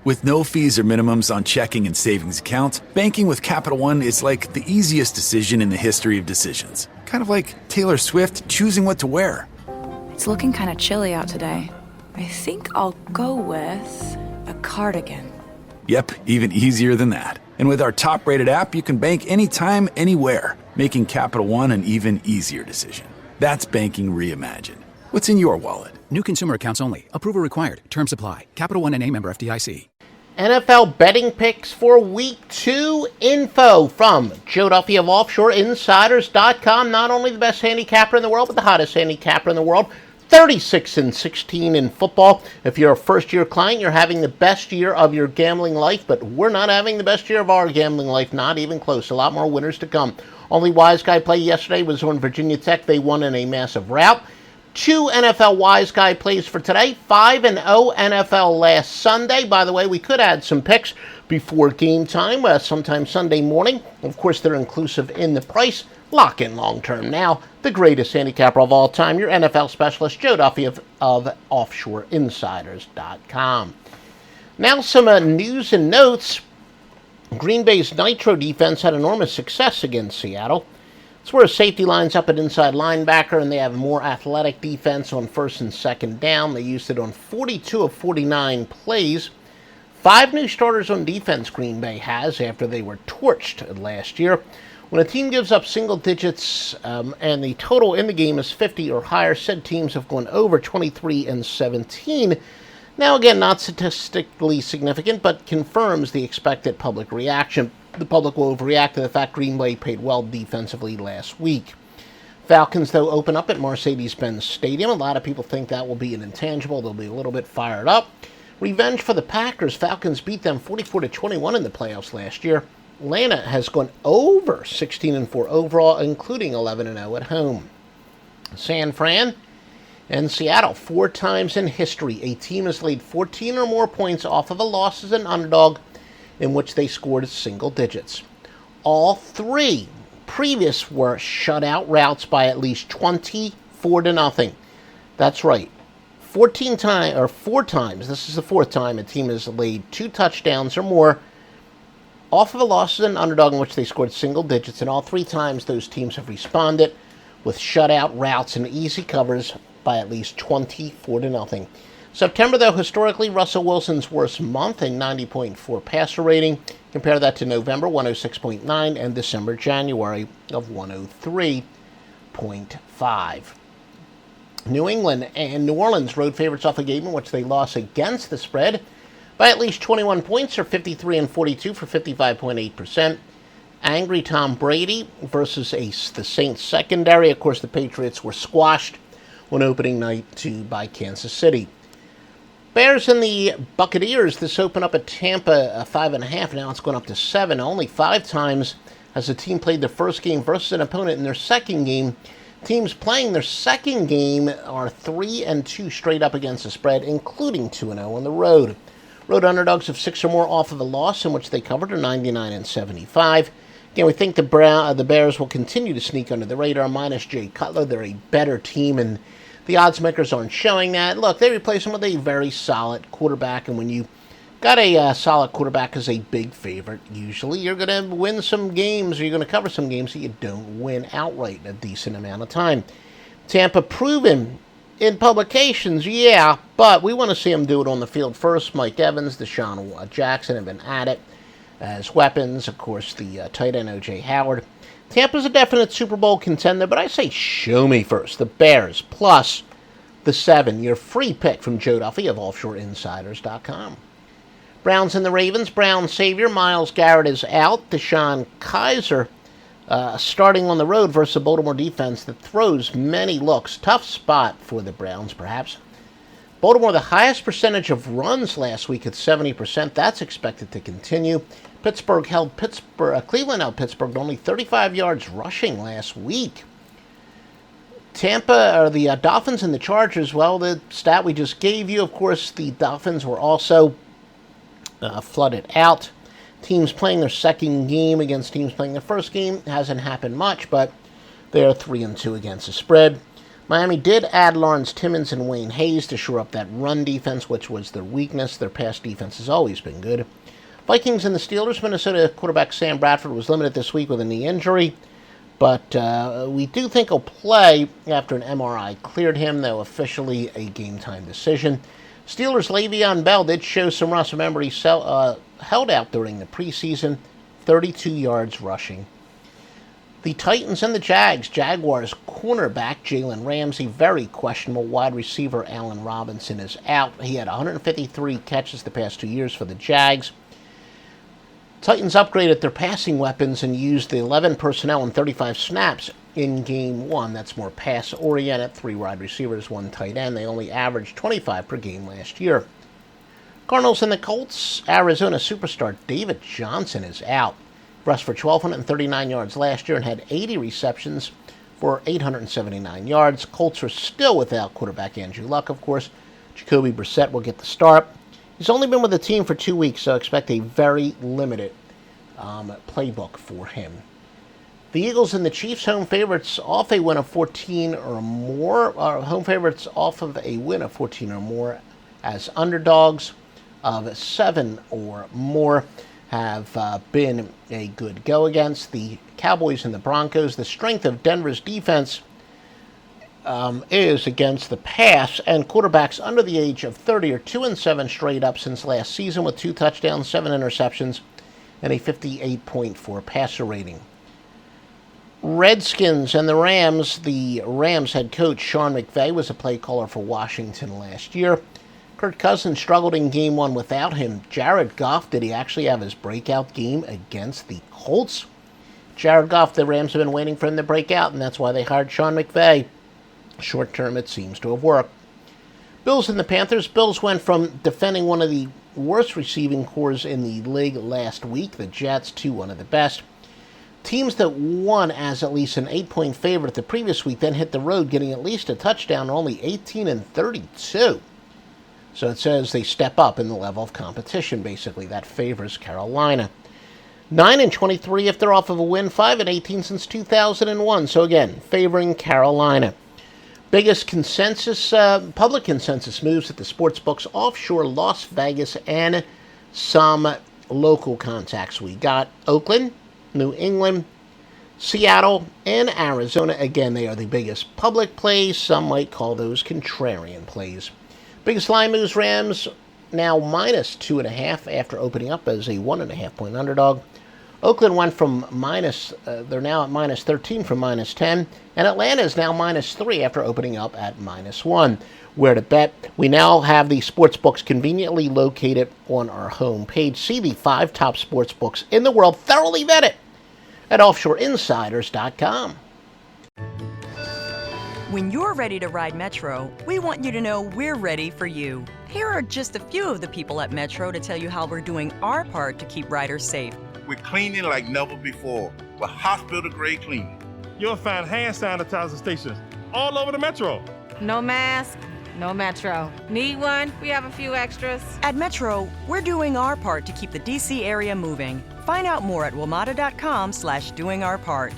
With no fees or minimums on checking and savings accounts, banking with Capital One is like the easiest decision in the history of decisions. Kind of like Taylor Swift choosing what to wear. It's looking kind of chilly out today. I think I'll go with a cardigan. Yep, even easier than that. And with our top-rated app, you can bank anytime, anywhere, making Capital One an even easier decision. That's banking reimagined. What's in your wallet? New consumer accounts only. Approval required. Terms apply. Capital One N.A. member FDIC. NFL betting picks for Week 2 info from Joe Duffy of OffshoreInsiders.com. Not only the best handicapper in the world, but the hottest handicapper in the world. 36-16 in football. If you're a first-year client, you're having the best year of your gambling life, but we're not having the best year of our gambling life. Not even close. A lot more winners to come. Only wise guy play yesterday was on Virginia Tech. They won in a massive rout. 2 NFL wise guy plays for today. 5-0 NFL last Sunday. By the way, we could add some picks before game time, sometime Sunday morning. Of course, they're inclusive in the price. Lock in long term now. The greatest handicapper of all time, your NFL specialist, Joe Duffy of OffshoreInsiders.com. Now some news and notes. Green Bay's Nitro defense had enormous success against Seattle. It's where a safety lines up at inside linebacker, and they have more athletic defense on first and second down. They used it on 42 of 49 plays. 5 new starters on defense Green Bay has after they were torched last year. When a team gives up single digits and the total in the game is 50 or higher, said teams have gone over 23-17. Now again, not statistically significant, but confirms the expected public reaction. The public will overreact to the fact Green Bay played well defensively last week. Falcons, though, open up at Mercedes-Benz Stadium. A lot of people think that will be an intangible. They'll be a little bit fired up. Revenge for the Packers. Falcons beat them 44-21 in the playoffs last year. Atlanta has gone over 16-4 overall, including 11-0 at home. San Fran and Seattle, 4 times in history, a team has laid 14 or more points off of a loss as an underdog in which they scored single digits. All 3 previous were shutout routs by at least 24-0. That's right. 4 times, this is the 4th time a team has laid 2 touchdowns or more off of a loss as an underdog in which they scored single digits, and all 3 times those teams have responded with shutout routes and easy covers by at least 24-0. September, though, historically Russell Wilson's worst month, a 90.4 passer rating. Compare that to November, 106.9, and December, January of 103.5. New England and New Orleans road favorites off a game in which they lost against the spread by at least 21 points, or 53-42 for 55.8%. Angry Tom Brady versus the Saints secondary. Of course, the Patriots were squashed on opening night by Kansas City. Bears and the Buccaneers, this opened up at Tampa 5.5. Now it's gone up to 7. Only 5 times has the team played their first game versus an opponent in their second game. Teams playing their second game are 3-2 straight up against the spread, including 2-0 on the road. Road underdogs of 6 or more off of a loss in which they covered are 99-75. Again, we think the Bears will continue to sneak under the radar, minus Jay Cutler. They're a better team, and the odds makers aren't showing that. Look, they replace him with a very solid quarterback, and when you got a solid quarterback as a big favorite, usually you're going to win some games, or you're going to cover some games that you don't win outright in a decent amount of time. Tampa proven in publications, yeah, but we want to see him do it on the field first. Mike Evans, Deshaun Jackson have been at it as weapons. Of course, the tight end O.J. Howard. Tampa's a definite Super Bowl contender, but I say show me first. The Bears plus the 7. Your free pick from Joe Duffy of OffshoreInsiders.com. Browns and the Ravens. Brown savior Myles Garrett is out. Deshaun Kaiser starting on the road versus a Baltimore defense that throws many looks. Tough spot for the Browns, perhaps. Baltimore, the highest percentage of runs last week at 70%. That's expected to continue. Cleveland held Pittsburgh to only 35 yards rushing last week. The Dolphins and the Chargers, well, the stat we just gave you, of course, the Dolphins were also flooded out. Teams playing their second game against teams playing their first game hasn't happened much, but they are 3-2 against the spread. Miami did add Lawrence Timmons and Wayne Hayes to shore up that run defense, which was their weakness. Their pass defense has always been good. Vikings and the Steelers. Minnesota quarterback Sam Bradford was limited this week with a knee injury, but we do think he'll play after an MRI cleared him, though officially a game-time decision. Steelers' Le'Veon Bell did show some rust. Remember, he held out during the preseason, 32 yards rushing. The Titans and the Jaguars cornerback Jalen Ramsey, very questionable. Wide receiver Allen Robinson is out. He had 153 catches the past 2 years for the Jags. Titans upgraded their passing weapons and used the 11 personnel and 35 snaps in Game 1. That's more pass-oriented. 3 wide receivers, 1 tight end. They only averaged 25 per game last year. Cardinals and the Colts. Arizona superstar David Johnson is out. Rushed for 1,239 yards last year and had 80 receptions for 879 yards. Colts are still without quarterback Andrew Luck, of course. Jacoby Brissett will get the start. He's only been with the team for 2 weeks, so expect a very limited playbook for him. The Eagles and the Chiefs, home favorites off a win of 14 or more. Home favorites off of a win of 14 or more as underdogs of 7 or more have been a good go against. The Cowboys and the Broncos. The strength of Denver's defense is against the pass, and quarterbacks under the age of 30 are 2-7 straight up since last season with 2 touchdowns, 7 interceptions, and a 58.4 passer rating. Redskins and the Rams. The Rams head coach Sean McVay was a play caller for Washington last year. Kirk Cousins struggled in Game 1 without him. Jared Goff, did he actually have his breakout game against the Colts? Jared Goff, the Rams have been waiting for him to break out, and that's why they hired Sean McVay. Short term, it seems to have worked. Bills and the Panthers. Bills went from defending one of the worst receiving corps in the league last week, the Jets, to one of the best. Teams that won as at least an 8-point favorite the previous week then hit the road, getting at least a touchdown, only 18-32. So it says they step up in the level of competition, basically. That favors Carolina. 9-23 if they're off of a win, 5-18 since 2001. So again, favoring Carolina. Biggest consensus, public consensus moves at the sportsbooks offshore Las Vegas and some local contacts. We got Oakland, New England, Seattle, and Arizona. Again, they are the biggest public plays. Some might call those contrarian plays. Biggest line moves, Rams now minus 2.5 after opening up as a 1.5 point underdog. Oakland went from they're now at minus 13 from minus 10. And Atlanta is now minus 3 after opening up at minus 1. Where to bet? We now have the sportsbooks conveniently located on our home page. See the 5 top sportsbooks in the world thoroughly vetted at offshoreinsiders.com. When you're ready to ride Metro, we want you to know we're ready for you. Here are just a few of the people at Metro to tell you how we're doing our part to keep riders safe. We're cleaning like never before with hospital-grade cleaning. You'll find hand sanitizer stations all over the Metro. No mask, no Metro. Need one? We have a few extras. At Metro, we're doing our part to keep the DC area moving. Find out more at WMATA.com/doingourpart.